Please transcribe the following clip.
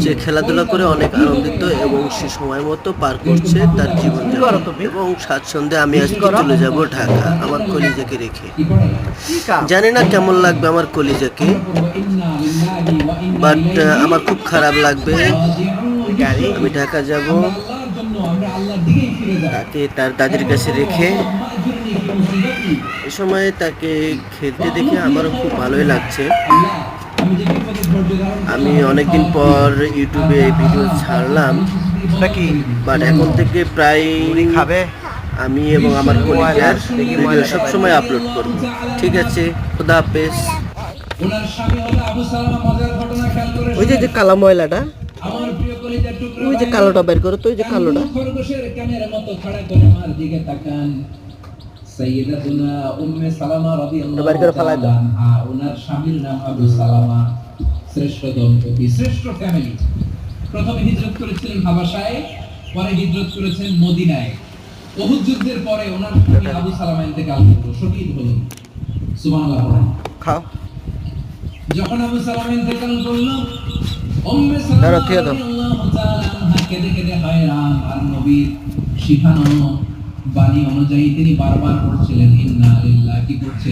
সে খেলাধুলা করে অনেক আনন্দিত এবং সে সময় মতো পার করছে তার জীবন এবং স্বাচ্ছন্দ্যে। আমি আজকে চলে যাব ঢাকা আমার কলিজাকে রেখে। জানি না কেমন লাগবে আমার কলিজাকে, বাট আমার খুব খারাপ লাগবে। আমি ঢাকা যাব তাকে তার দাদির কাছে রেখে। এ সময় তাকে খেলতে দেখে আমারও খুব ভালোই লাগছে। আমি অনেকদিন পর ইউটিউবে ভিডিও ছাড়লাম, বাট এখন থেকে প্রায় আমি এবং আমার কলিজার ভিডিও সবসময় আপলোড করব। ঠিক আছে, খোদা হাফেজ। ওই যে কালো ময়লাটা, ওই যে কালোটা বের করো তো, ওই যে কালোটা। সাইয়্যিদাতুনা উম্মে সালামা রাদিয়াল্লাহু তাআলা আনহা, ওনার স্বামীর নাম আবু সালামা। শ্রেষ্ঠ দম্পতি, শ্রেষ্ঠ ফ্যামিলি। প্রথমে হিজরত করেছিলেন হাবাশায়, পরে হিজরত করেছেন মদিনায়। উহুদ যুদ্ধের পরে ওনার স্বামী আবু সালামা ইন্তেকাল করলো, শহীদ হলেন। সুবহানাল্লাহ। খাও। যখন আবু সালামা ইন্তেকাল করলো, উম্মে সালামা রাদিয়াল্লাহু তাআলা আনহা কেঁদে কেঁদে হয়রান। আর নবীর শিখানো বাণী অনুযায়ী তিনি বারবার পড়ছিলেন ইন্না লিল্লাহি, কি করছিলেন?